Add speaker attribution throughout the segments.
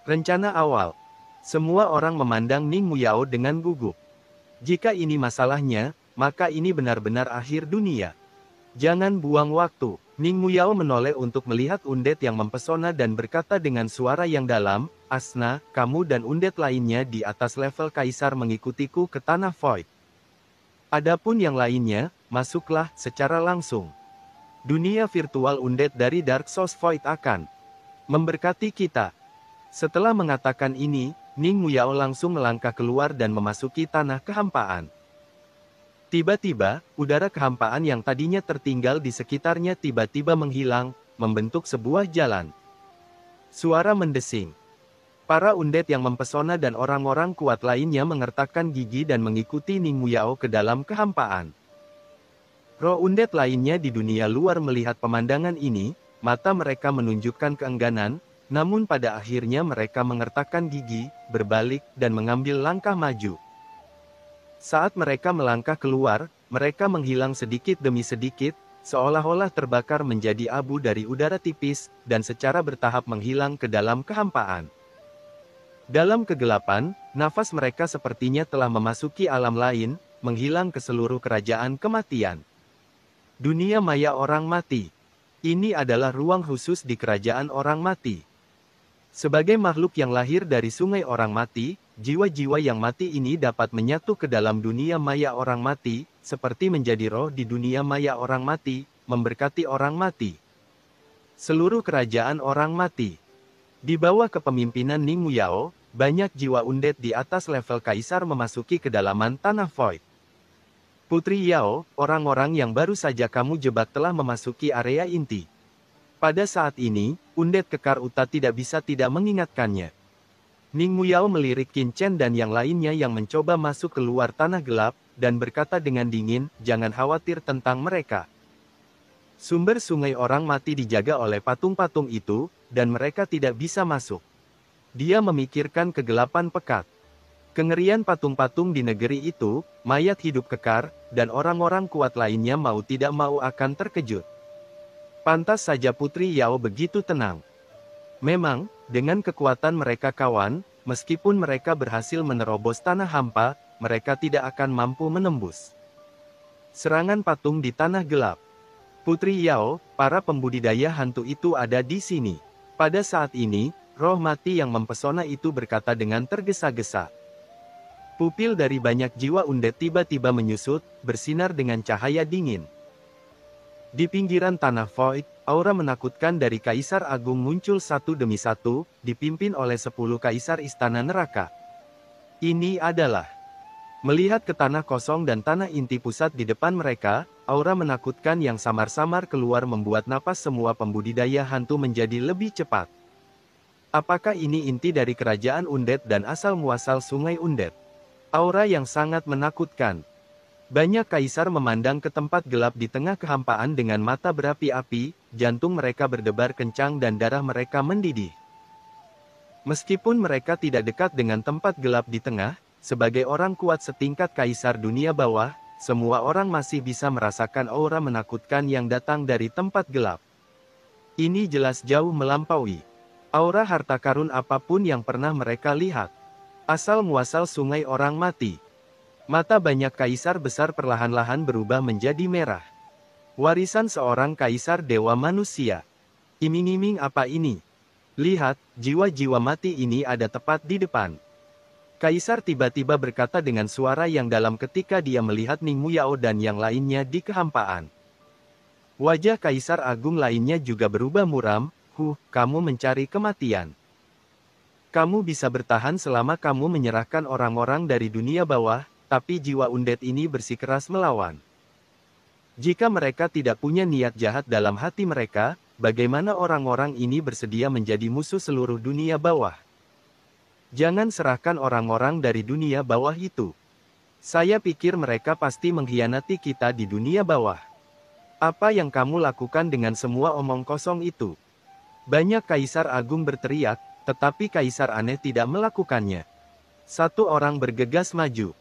Speaker 1: Rencana awal. Semua orang memandang Ning Muyao dengan gugup. Jika ini masalahnya, maka ini benar-benar akhir dunia. Jangan buang waktu. Ning Muyao menoleh untuk melihat undet yang mempesona dan berkata dengan suara yang dalam, Asna, kamu dan undet lainnya di atas level kaisar mengikutiku ke tanah void. Adapun yang lainnya, masuklah secara langsung. Dunia virtual undet dari Dark Souls Void akan memberkati kita. Setelah mengatakan ini, Ning Muyao langsung melangkah keluar dan memasuki tanah kehampaan. Tiba-tiba, udara kehampaan yang tadinya tertinggal di sekitarnya tiba-tiba menghilang, membentuk sebuah jalan. Suara mendesing. Para undet yang mempesona dan orang-orang kuat lainnya mengertakkan gigi dan mengikuti Ning Muyao ke dalam kehampaan. Roh undet lainnya di dunia luar melihat pemandangan ini, mata mereka menunjukkan keengganan, namun pada akhirnya mereka mengertakkan gigi, berbalik, dan mengambil langkah maju. Saat mereka melangkah keluar, mereka menghilang sedikit demi sedikit, seolah-olah terbakar menjadi abu dari udara tipis, dan secara bertahap menghilang ke dalam kehampaan. Dalam kegelapan, nafas mereka sepertinya telah memasuki alam lain, menghilang ke seluruh kerajaan kematian. Dunia maya orang mati. Ini adalah ruang khusus di kerajaan orang mati. Sebagai makhluk yang lahir dari sungai orang mati, jiwa-jiwa yang mati ini dapat menyatu ke dalam dunia maya orang mati, seperti menjadi roh di dunia maya orang mati, memberkati orang mati. Seluruh kerajaan orang mati. Di bawah kepemimpinan Ning Muyao, banyak jiwa undet di atas level kaisar memasuki kedalaman tanah void. Putri Yao, orang-orang yang baru saja kamu jebak telah memasuki area inti. Pada saat ini, undet kekar Uta tidak bisa tidak mengingatkannya. Ning Muyao melirik Qin Chen dan yang lainnya yang mencoba masuk keluar tanah gelap, dan berkata dengan dingin, jangan khawatir tentang mereka. Sumber sungai orang mati dijaga oleh patung-patung itu, dan mereka tidak bisa masuk. Dia memikirkan kegelapan pekat. Kengerian patung-patung di negeri itu, mayat hidup kekar, dan orang-orang kuat lainnya mau tidak mau akan terkejut. Pantas saja Putri Yao begitu tenang. Memang, dengan kekuatan mereka kawan, meskipun mereka berhasil menerobos tanah hampa, mereka tidak akan mampu menembus serangan patung di tanah gelap. Putri Yao, para pembudidaya hantu itu ada di sini. Pada saat ini, roh mati yang mempesona itu berkata dengan tergesa-gesa. Pupil dari banyak jiwa undet tiba-tiba menyusut, bersinar dengan cahaya dingin. Di pinggiran tanah void, aura menakutkan dari Kaisar Agung muncul satu demi satu, dipimpin oleh 10 Kaisar Istana Neraka. Ini adalah melihat ke tanah kosong dan tanah inti pusat di depan mereka, aura menakutkan yang samar-samar keluar membuat napas semua pembudidaya hantu menjadi lebih cepat. Apakah ini inti dari kerajaan undet dan asal-muasal sungai undet? Aura yang sangat menakutkan. Banyak kaisar memandang ke tempat gelap di tengah kehampaan dengan mata berapi-api, jantung mereka berdebar kencang dan darah mereka mendidih. Meskipun mereka tidak dekat dengan tempat gelap di tengah, sebagai orang kuat setingkat kaisar dunia bawah, semua orang masih bisa merasakan aura menakutkan yang datang dari tempat gelap. Ini jelas jauh melampaui aura harta karun apapun yang pernah mereka lihat. Asal-muasal sungai orang mati. Mata banyak kaisar besar perlahan-lahan berubah menjadi merah. Warisan seorang kaisar dewa manusia. Iming-iming apa ini? Lihat, jiwa-jiwa mati ini ada tepat di depan. Kaisar tiba-tiba berkata dengan suara yang dalam ketika dia melihat Ning Muyao dan yang lainnya di kehampaan. Wajah kaisar agung lainnya juga berubah muram, kamu mencari kematian. Kamu bisa bertahan selama kamu menyerahkan orang-orang dari dunia bawah, tapi jiwa undet ini bersikeras melawan. Jika mereka tidak punya niat jahat dalam hati mereka, bagaimana orang-orang ini bersedia menjadi musuh seluruh dunia bawah? Jangan serahkan orang-orang dari dunia bawah itu. Saya pikir mereka pasti mengkhianati kita di dunia bawah. Apa yang kamu lakukan dengan semua omong kosong itu? Banyak kaisar agung berteriak, tetapi kaisar aneh tidak melakukannya. Satu orang bergegas maju.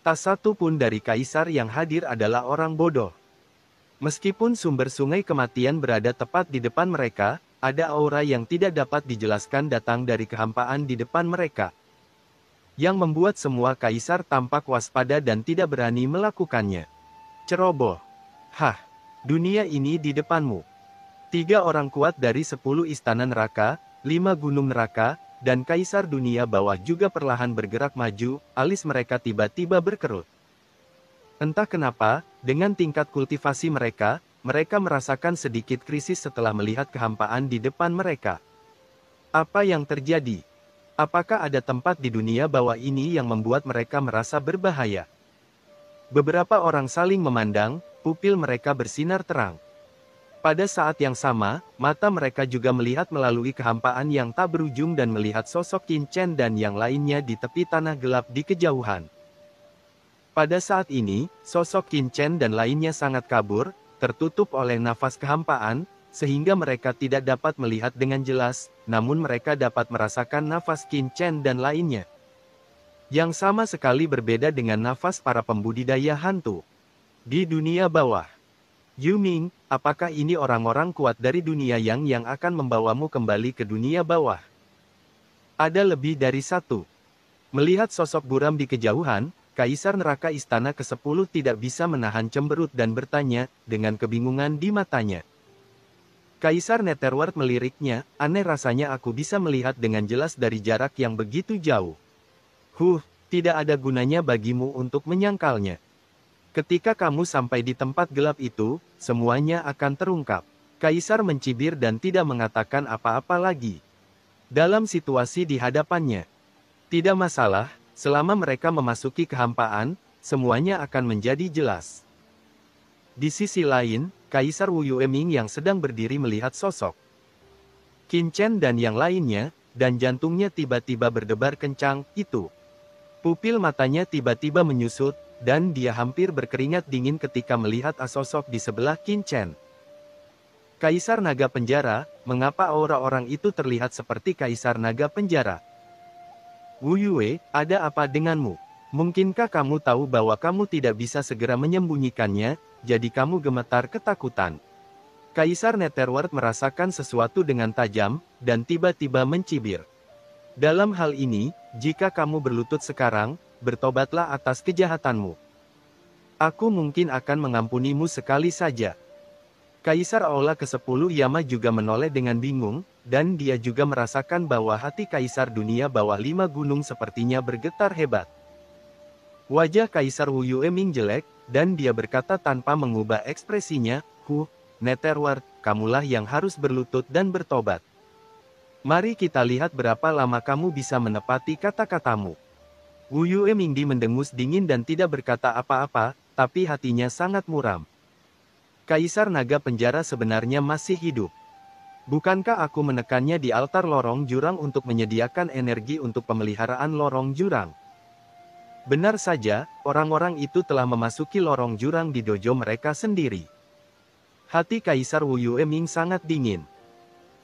Speaker 1: Tak satu pun dari kaisar yang hadir adalah orang bodoh. Meskipun sumber sungai kematian berada tepat di depan mereka, ada aura yang tidak dapat dijelaskan datang dari kehampaan di depan mereka, yang membuat semua kaisar tampak waspada dan tidak berani melakukannya. Ceroboh. Hah, dunia ini di depanmu. 3 orang kuat dari 10 istana neraka, 5 gunung neraka, dan kaisar dunia bawah juga perlahan bergerak maju, alis mereka tiba-tiba berkerut. Entah kenapa, dengan tingkat kultivasi mereka, mereka merasakan sedikit krisis setelah melihat kehampaan di depan mereka. Apa yang terjadi? Apakah ada tempat di dunia bawah ini yang membuat mereka merasa berbahaya? Beberapa orang saling memandang, pupil mereka bersinar terang. Pada saat yang sama, mata mereka juga melihat melalui kehampaan yang tak berujung dan melihat sosok Qin Chen dan yang lainnya di tepi tanah gelap di kejauhan. Pada saat ini, sosok Qin Chen dan lainnya sangat kabur, tertutup oleh nafas kehampaan, sehingga mereka tidak dapat melihat dengan jelas, namun mereka dapat merasakan nafas Qin Chen dan lainnya, yang sama sekali berbeda dengan nafas para pembudidaya hantu di dunia bawah. Yu Ming, apakah ini orang-orang kuat dari dunia yang akan membawamu kembali ke dunia bawah? Ada lebih dari satu. Melihat sosok buram di kejauhan, Kaisar Neraka Istana ke-10 tidak bisa menahan cemberut dan bertanya, dengan kebingungan di matanya. Kaisar Netherworld meliriknya, aneh rasanya aku bisa melihat dengan jelas dari jarak yang begitu jauh. Tidak ada gunanya bagimu untuk menyangkalnya. Ketika kamu sampai di tempat gelap itu, semuanya akan terungkap. Kaisar mencibir dan tidak mengatakan apa-apa lagi. Dalam situasi di hadapannya, tidak masalah, selama mereka memasuki kehampaan, semuanya akan menjadi jelas. Di sisi lain, Kaisar Wu Yueming yang sedang berdiri melihat sosok Qin Chen dan yang lainnya, dan jantungnya tiba-tiba berdebar kencang, itu. Pupil matanya tiba-tiba menyusut, dan dia hampir berkeringat dingin ketika melihat sosok di sebelah Qin Chen. Kaisar Naga Penjara, mengapa aura orang itu terlihat seperti Kaisar Naga Penjara? Wu Yue, ada apa denganmu? Mungkinkah kamu tahu bahwa kamu tidak bisa segera menyembunyikannya, jadi kamu gemetar ketakutan? Kaisar Netherworld merasakan sesuatu dengan tajam, dan tiba-tiba mencibir. Dalam hal ini, jika kamu berlutut sekarang, bertobatlah atas kejahatanmu. Aku mungkin akan mengampunimu sekali saja. Kaisar Aula ke-10 Yama juga menoleh dengan bingung, dan dia juga merasakan bahwa hati Kaisar Dunia Bawah 5 Gunung sepertinya bergetar hebat. Wajah Kaisar Wu Yueming jelek, dan dia berkata tanpa mengubah ekspresinya, Netherworld, kamulah yang harus berlutut dan bertobat. Mari kita lihat berapa lama kamu bisa menepati kata-katamu. Wu Yueming mendengus dingin dan tidak berkata apa-apa, tapi hatinya sangat muram. Kaisar Naga Penjara sebenarnya masih hidup. Bukankah aku menekannya di altar lorong jurang untuk menyediakan energi untuk pemeliharaan lorong jurang? Benar saja, orang-orang itu telah memasuki lorong jurang di dojo mereka sendiri. Hati Kaisar Wu Yueming sangat dingin.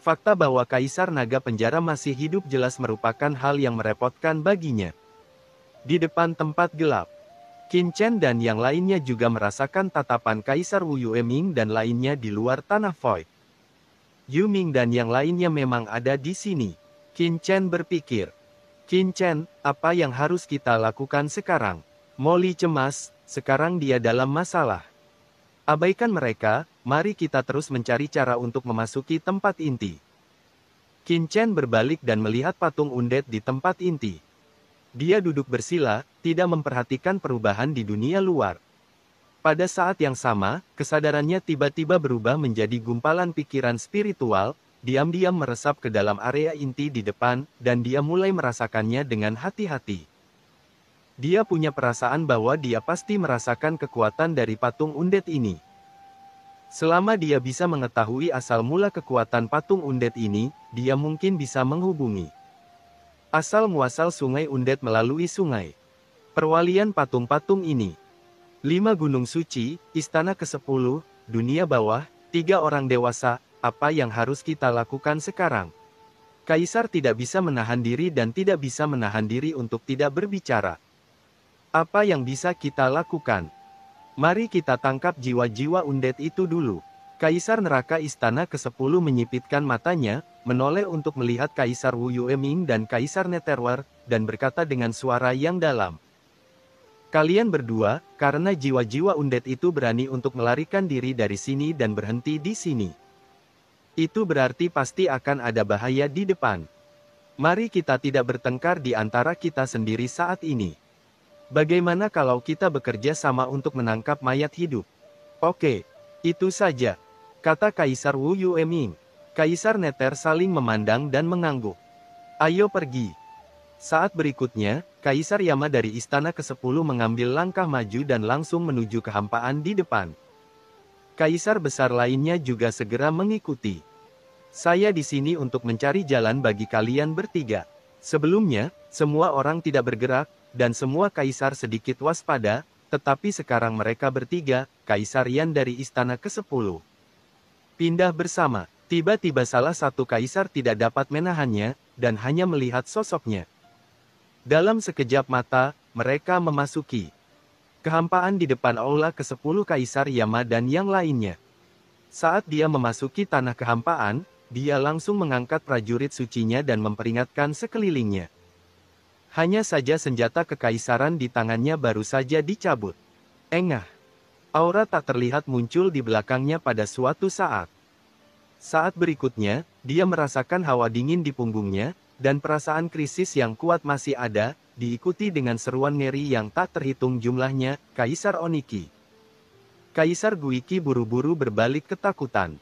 Speaker 1: Fakta bahwa Kaisar Naga Penjara masih hidup jelas merupakan hal yang merepotkan baginya. Di depan tempat gelap, Qin Chen dan yang lainnya juga merasakan tatapan Kaisar Wu Yueming dan lainnya di luar tanah void. Yu Ming dan yang lainnya memang ada di sini. Qin Chen berpikir. Qin Chen, apa yang harus kita lakukan sekarang? Molly cemas, sekarang dia dalam masalah. Abaikan mereka, mari kita terus mencari cara untuk memasuki tempat inti. Qin Chen berbalik dan melihat patung undead di tempat inti. Dia duduk bersila, tidak memperhatikan perubahan di dunia luar. Pada saat yang sama, kesadarannya tiba-tiba berubah menjadi gumpalan pikiran spiritual, diam-diam meresap ke dalam area inti di depan, dan dia mulai merasakannya dengan hati-hati. Dia punya perasaan bahwa dia pasti merasakan kekuatan dari patung undead ini. Selama dia bisa mengetahui asal mula kekuatan patung undead ini, dia mungkin bisa menghubungi asal-muasal sungai undead melalui sungai. Perwalian patung-patung ini. 5 gunung suci, istana ke-10, dunia bawah, 3 orang dewasa, apa yang harus kita lakukan sekarang? Kaisar tidak bisa menahan diri dan tidak bisa menahan diri untuk tidak berbicara. Apa yang bisa kita lakukan? Mari kita tangkap jiwa-jiwa undead itu dulu. Kaisar neraka istana ke-10 menyipitkan matanya, menoleh untuk melihat Kaisar Wu Yueming dan Kaisar Netherwar, dan berkata dengan suara yang dalam. Kalian berdua, karena jiwa-jiwa undead itu berani untuk melarikan diri dari sini dan berhenti di sini. Itu berarti pasti akan ada bahaya di depan. Mari kita tidak bertengkar di antara kita sendiri saat ini. Bagaimana kalau kita bekerja sama untuk menangkap mayat hidup? Oke, itu saja, kata Kaisar Wu Yueming. Kaisar Nether saling memandang dan mengangguk. Ayo pergi. Saat berikutnya, Kaisar Yama dari istana ke-10 mengambil langkah maju dan langsung menuju kehampaan di depan. Kaisar besar lainnya juga segera mengikuti. Saya di sini untuk mencari jalan bagi kalian bertiga. Sebelumnya, semua orang tidak bergerak, dan semua kaisar sedikit waspada, tetapi sekarang mereka bertiga, Kaisar Yan dari istana ke-10. Pindah bersama. Tiba-tiba salah satu kaisar tidak dapat menahannya, dan hanya melihat sosoknya. Dalam sekejap mata, mereka memasuki kehampaan di depan aula ke-10 Kaisar Yama dan yang lainnya. Saat dia memasuki tanah kehampaan, dia langsung mengangkat prajurit sucinya dan memperingatkan sekelilingnya. Hanya saja senjata kekaisaran di tangannya baru saja dicabut. Engah. Aura tak terlihat muncul di belakangnya pada suatu saat. Saat berikutnya, dia merasakan hawa dingin di punggungnya, dan perasaan krisis yang kuat masih ada, diikuti dengan seruan ngeri yang tak terhitung jumlahnya, Kaisar Oniki. Kaisar Guiki buru-buru berbalik ketakutan.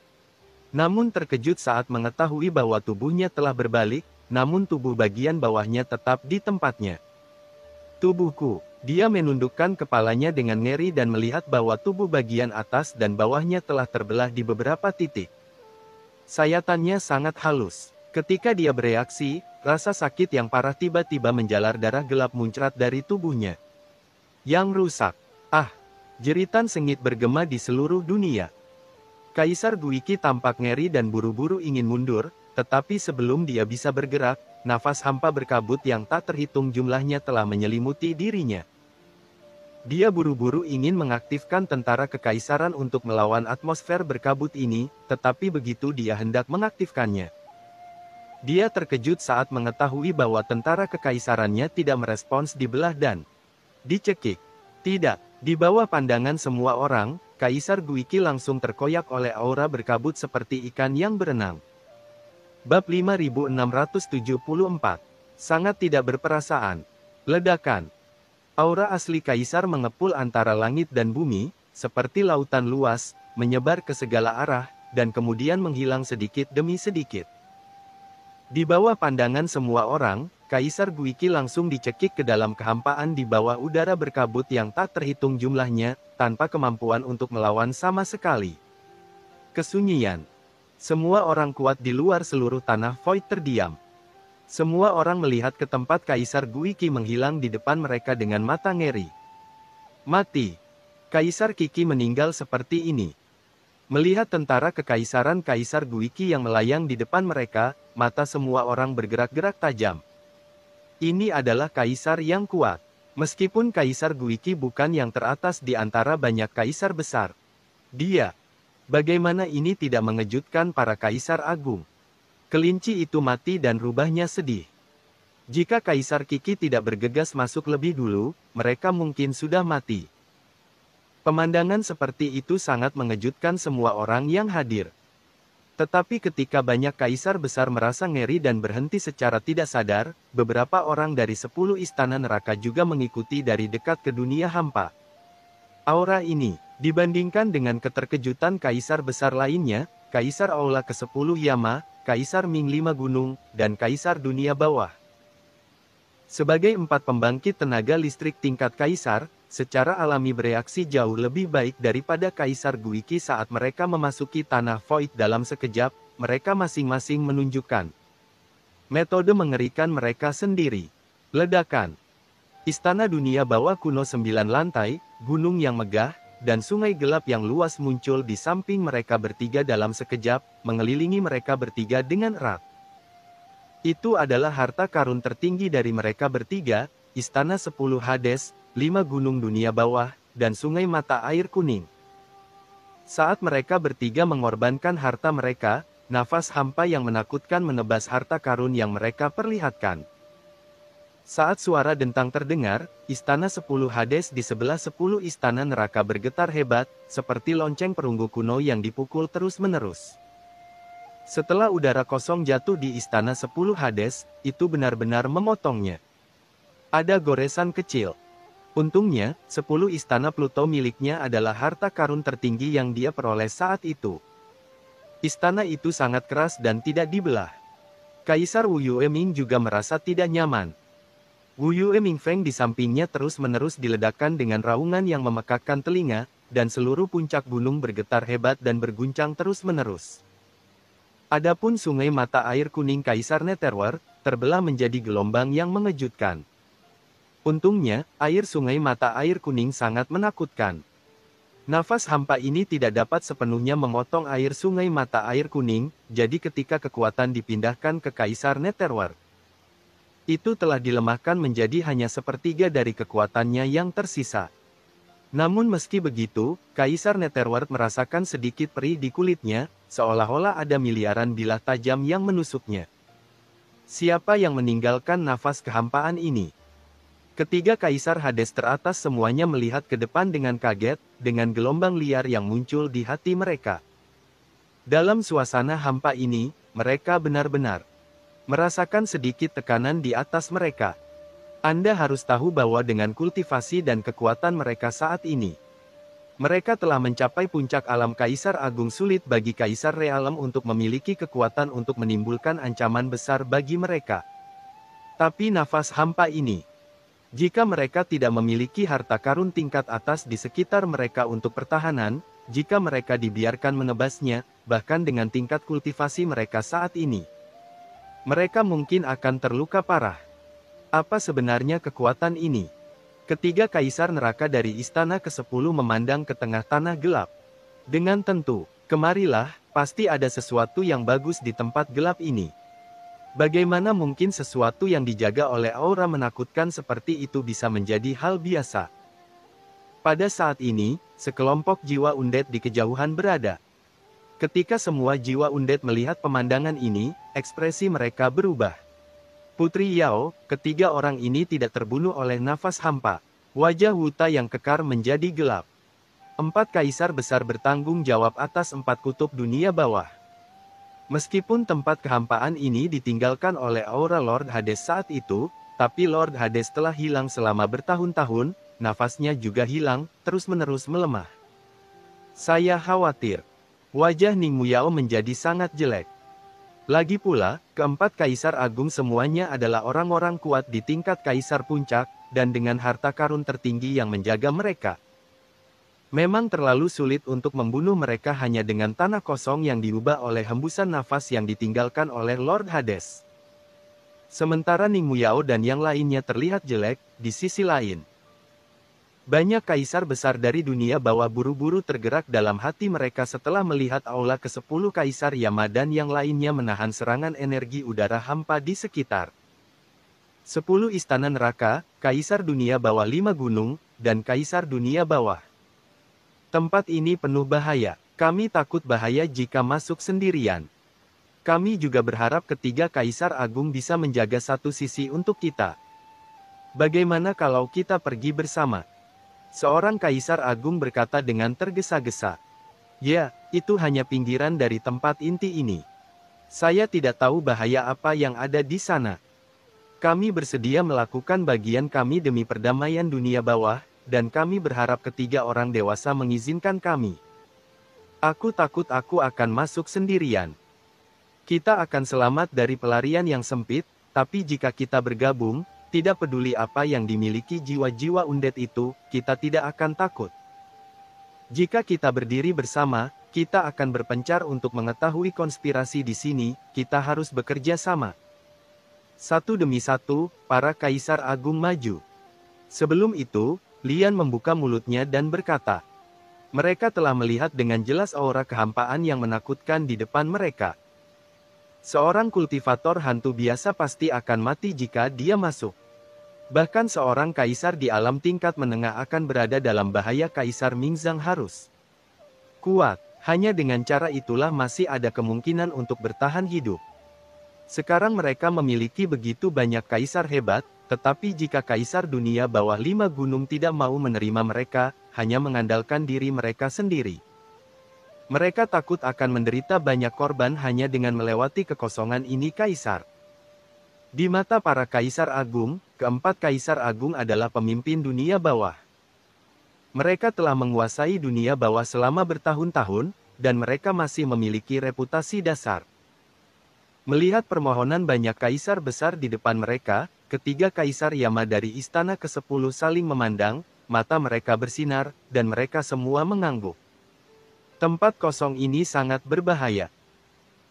Speaker 1: Namun terkejut saat mengetahui bahwa tubuhnya telah berbalik, namun tubuh bagian bawahnya tetap di tempatnya. Tubuhku, dia menundukkan kepalanya dengan ngeri dan melihat bahwa tubuh bagian atas dan bawahnya telah terbelah di beberapa titik. Sayatannya sangat halus. Ketika dia bereaksi, rasa sakit yang parah tiba-tiba menjalar darah gelap muncrat dari tubuhnya. Yang rusak. Ah! Jeritan sengit bergema di seluruh dunia. Kaisar Guiki tampak ngeri dan buru-buru ingin mundur, tetapi sebelum dia bisa bergerak, nafas hampa berkabut yang tak terhitung jumlahnya telah menyelimuti dirinya. Dia buru-buru ingin mengaktifkan tentara kekaisaran untuk melawan atmosfer berkabut ini, tetapi begitu dia hendak mengaktifkannya, dia terkejut saat mengetahui bahwa tentara kekaisarannya tidak merespons dibelah dan dicekik. Tidak, di bawah pandangan semua orang, Kaisar Guiki langsung terkoyak oleh aura berkabut seperti ikan yang berenang. Bab 5674. Sangat tidak berperasaan. Ledakan. Aura asli Kaisar mengepul antara langit dan bumi, seperti lautan luas, menyebar ke segala arah, dan kemudian menghilang sedikit demi sedikit. Di bawah pandangan semua orang, Kaisar Guiki langsung dicekik ke dalam kehampaan di bawah udara berkabut yang tak terhitung jumlahnya, tanpa kemampuan untuk melawan sama sekali. Kesunyian. Semua orang kuat di luar seluruh tanah Void terdiam. Semua orang melihat ke tempat Kaisar Guiki menghilang di depan mereka dengan mata ngeri. Mati. Kaisar Kiki meninggal seperti ini. Melihat tentara kekaisaran Kaisar Guiki yang melayang di depan mereka, mata semua orang bergerak-gerak tajam. Ini adalah kaisar yang kuat. Meskipun Kaisar Guiki bukan yang teratas di antara banyak kaisar besar. Dia. Bagaimana ini tidak mengejutkan para kaisar agung? Kelinci itu mati dan rubahnya sedih. Jika Kaisar Kiki tidak bergegas masuk lebih dulu, mereka mungkin sudah mati. Pemandangan seperti itu sangat mengejutkan semua orang yang hadir. Tetapi ketika banyak kaisar besar merasa ngeri dan berhenti secara tidak sadar, beberapa orang dari 10 istana neraka juga mengikuti dari dekat ke dunia hampa. Aura ini, dibandingkan dengan keterkejutan kaisar besar lainnya, Kaisar Aula ke-10 Yama, Kaisar Ming 5 Gunung, dan Kaisar Dunia Bawah. Sebagai 4 pembangkit tenaga listrik tingkat kaisar, secara alami bereaksi jauh lebih baik daripada Kaisar Guiki saat mereka memasuki tanah Void dalam sekejap, mereka masing-masing menunjukkan metode mengerikan mereka sendiri. Ledakan. Istana dunia bawah kuno 9 lantai, gunung yang megah, dan sungai gelap yang luas muncul di samping mereka bertiga dalam sekejap, mengelilingi mereka bertiga dengan erat. Itu adalah harta karun tertinggi dari mereka bertiga, Istana 10 Hades, 5 gunung dunia bawah, dan sungai mata air kuning. Saat mereka bertiga mengorbankan harta mereka, nafas hampa yang menakutkan menebas harta karun yang mereka perlihatkan. Saat suara dentang terdengar, istana 10 Hades di sebelah 10 istana neraka bergetar hebat, seperti lonceng perunggu kuno yang dipukul terus-menerus. Setelah udara kosong jatuh di istana 10 Hades, itu benar-benar memotongnya. Ada goresan kecil. Untungnya, 10 istana Pluto miliknya adalah harta karun tertinggi yang dia peroleh saat itu. Istana itu sangat keras dan tidak dibelah. Kaisar Wu Yueming juga merasa tidak nyaman. Wu Yueming Feng di sampingnya terus-menerus diledakkan dengan raungan yang memekakkan telinga, dan seluruh puncak gunung bergetar hebat dan berguncang terus-menerus. Adapun sungai mata air kuning Kaisar Netherworld, terbelah menjadi gelombang yang mengejutkan. Untungnya, air sungai mata air kuning sangat menakutkan. Nafas hampa ini tidak dapat sepenuhnya memotong air sungai mata air kuning, jadi ketika kekuatan dipindahkan ke Kaisar Netherworld, itu telah dilemahkan menjadi hanya sepertiga dari kekuatannya yang tersisa. Namun meski begitu, Kaisar Netherworld merasakan sedikit perih di kulitnya, seolah-olah ada miliaran bilah tajam yang menusuknya. Siapa yang meninggalkan nafas kehampaan ini? Ketiga Kaisar Hades teratas semuanya melihat ke depan dengan kaget, dengan gelombang liar yang muncul di hati mereka. Dalam suasana hampa ini, mereka benar-benar merasakan sedikit tekanan di atas mereka. Anda harus tahu bahwa dengan kultivasi dan kekuatan mereka saat ini, mereka telah mencapai puncak alam. Kaisar Agung sulit bagi Kaisar Realem untuk memiliki kekuatan untuk menimbulkan ancaman besar bagi mereka. Tapi nafas hampa ini, jika mereka tidak memiliki harta karun tingkat atas di sekitar mereka untuk pertahanan, jika mereka dibiarkan menebasnya, bahkan dengan tingkat kultivasi mereka saat ini, mereka mungkin akan terluka parah. Apa sebenarnya kekuatan ini? Ketiga Kaisar Neraka dari Istana ke-10 memandang ke tengah tanah gelap. Dengan tentu, kemarilah, pasti ada sesuatu yang bagus di tempat gelap ini. Bagaimana mungkin sesuatu yang dijaga oleh aura menakutkan seperti itu bisa menjadi hal biasa? Pada saat ini, sekelompok jiwa undead di kejauhan berada. Ketika semua jiwa undead melihat pemandangan ini, ekspresi mereka berubah. Putri Yao, ketiga orang ini tidak terbunuh oleh nafas hampa. Wajah Wuta yang kekar menjadi gelap. 4 kaisar besar bertanggung jawab atas 4 kutub dunia bawah. Meskipun tempat kehampaan ini ditinggalkan oleh aura Lord Hades saat itu, tapi Lord Hades telah hilang selama bertahun-tahun, nafasnya juga hilang, terus-menerus melemah. Saya khawatir. Wajah Ning Muyao menjadi sangat jelek. Lagi pula, keempat kaisar agung semuanya adalah orang-orang kuat di tingkat kaisar puncak, dan dengan harta karun tertinggi yang menjaga mereka. Memang terlalu sulit untuk membunuh mereka hanya dengan tanah kosong yang diubah oleh hembusan nafas yang ditinggalkan oleh Lord Hades. Sementara Ning Muyao dan yang lainnya terlihat jelek, di sisi lain, banyak kaisar besar dari dunia bawah buru-buru tergerak dalam hati mereka setelah melihat aula ke-10 kaisar Yama dan yang lainnya menahan serangan energi udara hampa di sekitar. 10 istana neraka, kaisar dunia bawah 5 gunung, dan kaisar dunia bawah. Tempat ini penuh bahaya. Kami takut bahaya jika masuk sendirian. Kami juga berharap ketiga kaisar agung bisa menjaga satu sisi untuk kita. Bagaimana kalau kita pergi bersama? Seorang kaisar agung berkata dengan tergesa-gesa. Ya, itu hanya pinggiran dari tempat inti ini. Saya tidak tahu bahaya apa yang ada di sana. Kami bersedia melakukan bagian kami demi perdamaian dunia bawah, dan kami berharap ketiga orang dewasa mengizinkan kami. Aku takut aku akan masuk sendirian. Kita akan selamat dari pelarian yang sempit, tapi jika kita bergabung, tidak peduli apa yang dimiliki jiwa-jiwa undead itu, kita tidak akan takut. Jika kita berdiri bersama, kita akan berpencar untuk mengetahui konspirasi di sini, kita harus bekerja sama. Satu demi satu, para kaisar agung maju. Sebelum itu, Lian membuka mulutnya dan berkata, mereka telah melihat dengan jelas aura kehampaan yang menakutkan di depan mereka. Seorang kultivator hantu biasa pasti akan mati jika dia masuk. Bahkan seorang kaisar di alam tingkat menengah akan berada dalam bahaya. Kaisar Mingzang harus kuat. Hanya dengan cara itulah masih ada kemungkinan untuk bertahan hidup. Sekarang mereka memiliki begitu banyak kaisar hebat, tetapi jika kaisar dunia bawah 5 gunung tidak mau menerima mereka, hanya mengandalkan diri mereka sendiri. Mereka takut akan menderita banyak korban hanya dengan melewati kekosongan ini kaisar. Di mata para kaisar agung, keempat kaisar agung adalah pemimpin dunia bawah. Mereka telah menguasai dunia bawah selama bertahun-tahun, dan mereka masih memiliki reputasi dasar. Melihat permohonan banyak kaisar besar di depan mereka, ketiga kaisar Yama dari istana ke-10 saling memandang, mata mereka bersinar, dan mereka semua mengangguk. Tempat kosong ini sangat berbahaya.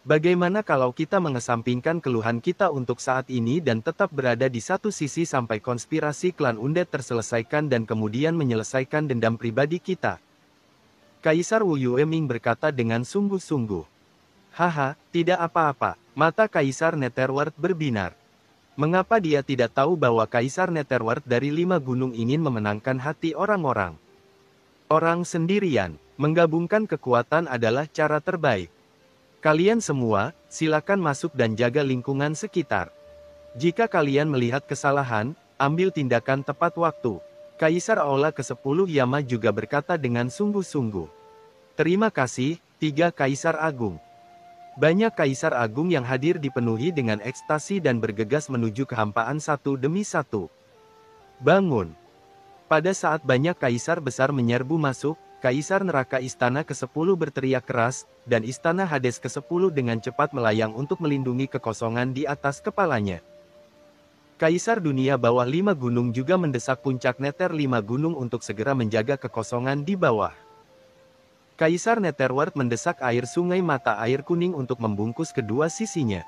Speaker 1: Bagaimana kalau kita mengesampingkan keluhan kita untuk saat ini dan tetap berada di satu sisi sampai konspirasi klan Undead terselesaikan dan kemudian menyelesaikan dendam pribadi kita? Kaisar Wu Yueming berkata dengan sungguh-sungguh. Haha, tidak apa-apa. Mata Kaisar Netherworld berbinar. Mengapa dia tidak tahu bahwa Kaisar Netherworld dari 5 gunung ingin memenangkan hati orang-orang? Orang sendirian, menggabungkan kekuatan adalah cara terbaik. Kalian semua, silakan masuk dan jaga lingkungan sekitar. Jika kalian melihat kesalahan, ambil tindakan tepat waktu. Kaisar Aula ke-10 Yama juga berkata dengan sungguh-sungguh. Terima kasih, 3 Kaisar Agung. Banyak Kaisar Agung yang hadir dipenuhi dengan ekstasi dan bergegas menuju kehampaan satu demi satu. Bangun! Pada saat banyak kaisar besar menyerbu masuk, Kaisar Neraka Istana ke-10 berteriak keras, dan Istana Hades ke-10 dengan cepat melayang untuk melindungi kekosongan di atas kepalanya. Kaisar dunia bawah 5 gunung juga mendesak puncak Nether 5 gunung untuk segera menjaga kekosongan di bawah. Kaisar Netherworld mendesak air sungai mata air kuning untuk membungkus kedua sisinya.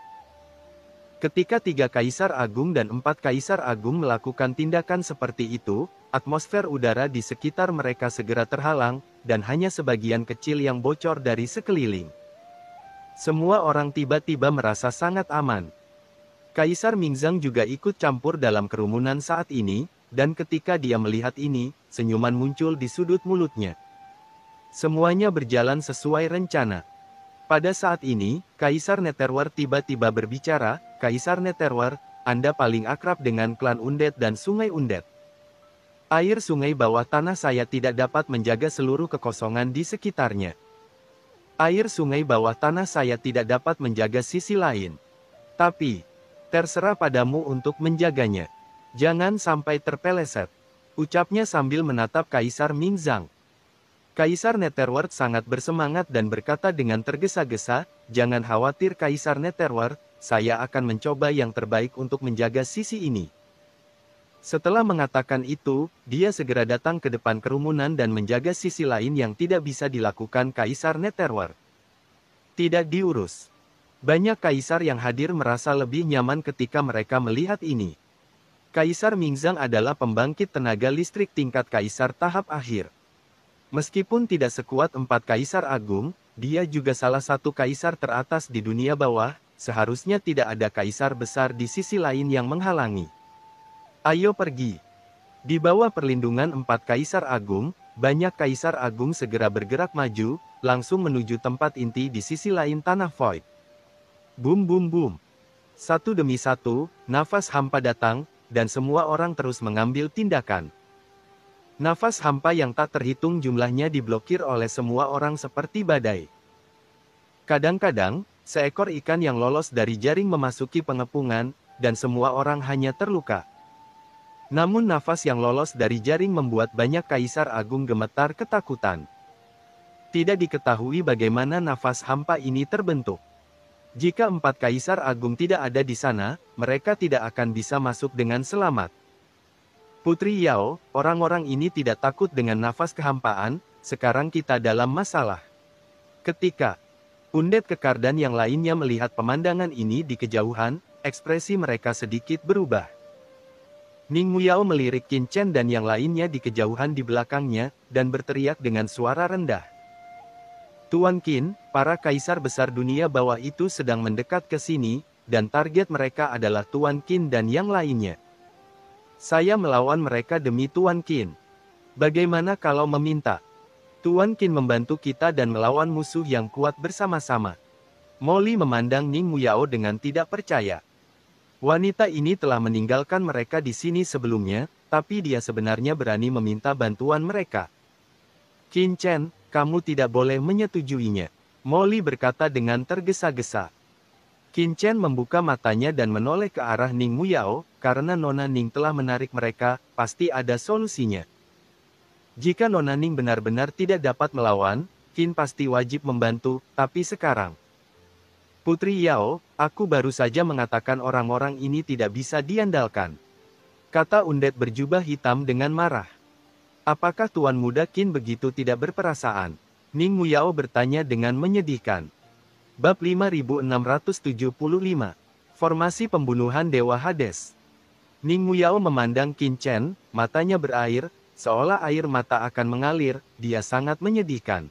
Speaker 1: Ketika 3 Kaisar Agung dan 4 Kaisar Agung melakukan tindakan seperti itu, atmosfer udara di sekitar mereka segera terhalang, dan hanya sebagian kecil yang bocor dari sekeliling. Semua orang tiba-tiba merasa sangat aman. Kaisar Mingzang juga ikut campur dalam kerumunan saat ini, dan ketika dia melihat ini, senyuman muncul di sudut mulutnya. Semuanya berjalan sesuai rencana. Pada saat ini, Kaisar Netherworld tiba-tiba berbicara, Kaisar Netherworld, Anda paling akrab dengan klan Undead dan sungai Undead. Air sungai bawah tanah saya tidak dapat menjaga seluruh kekosongan di sekitarnya. Air sungai bawah tanah saya tidak dapat menjaga sisi lain. Tapi, terserah padamu untuk menjaganya. Jangan sampai terpeleset. Ucapnya sambil menatap Kaisar Mingzang. Kaisar Netherworld sangat bersemangat dan berkata dengan tergesa-gesa, jangan khawatir Kaisar Netherworld, saya akan mencoba yang terbaik untuk menjaga sisi ini. Setelah mengatakan itu, dia segera datang ke depan kerumunan dan menjaga sisi lain yang tidak bisa dilakukan Kaisar Netherworld. Tidak diurus. Banyak kaisar yang hadir merasa lebih nyaman ketika mereka melihat ini. Kaisar Mingzang adalah pembangkit tenaga listrik tingkat kaisar tahap akhir. Meskipun tidak sekuat 4 Kaisar Agung, dia juga salah satu kaisar teratas di dunia bawah, seharusnya tidak ada kaisar besar di sisi lain yang menghalangi. Ayo pergi. Di bawah perlindungan 4 Kaisar Agung, banyak Kaisar Agung segera bergerak maju, langsung menuju tempat inti di sisi lain tanah void. Boom boom boom. Satu demi satu, nafas hampa datang, dan semua orang terus mengambil tindakan. Nafas hampa yang tak terhitung jumlahnya diblokir oleh semua orang seperti badai. Kadang-kadang, seekor ikan yang lolos dari jaring memasuki pengepungan, dan semua orang hanya terluka. Namun nafas yang lolos dari jaring membuat banyak Kaisar Agung gemetar ketakutan. Tidak diketahui bagaimana nafas hampa ini terbentuk. Jika 4 Kaisar Agung tidak ada di sana, mereka tidak akan bisa masuk dengan selamat. Putri Yao, orang-orang ini tidak takut dengan nafas kehampaan, sekarang kita dalam masalah. Ketika Undead Kekar dan yang lainnya melihat pemandangan ini di kejauhan, ekspresi mereka sedikit berubah. Ning Muyao melirik Qin Chen dan yang lainnya di kejauhan di belakangnya, dan berteriak dengan suara rendah. Tuan Qin, para kaisar besar dunia bawah itu sedang mendekat ke sini, dan target mereka adalah Tuan Qin dan yang lainnya. Saya melawan mereka demi Tuan Qin. Bagaimana kalau meminta? Tuan Qin membantu kita dan melawan musuh yang kuat bersama-sama. Molly memandang Ning Muyao dengan tidak percaya. Wanita ini telah meninggalkan mereka di sini sebelumnya, tapi dia sebenarnya berani meminta bantuan mereka. Qin Chen, kamu tidak boleh menyetujuinya. Molly berkata dengan tergesa-gesa. Qin Chen membuka matanya dan menoleh ke arah Ning Muyao, karena Nona Ning telah menarik mereka, pasti ada solusinya. Jika Nona Ning benar-benar tidak dapat melawan, Qin pasti wajib membantu, tapi sekarang. Putri Yao, aku baru saja mengatakan orang-orang ini tidak bisa diandalkan. Kata undet berjubah hitam dengan marah. Apakah Tuan Muda Qin begitu tidak berperasaan? Ning Muyao bertanya dengan menyedihkan. Bab 5675. Formasi pembunuhan Dewa Hades. Ning Muyao memandang Qin Chen, matanya berair, seolah air mata akan mengalir, dia sangat menyedihkan.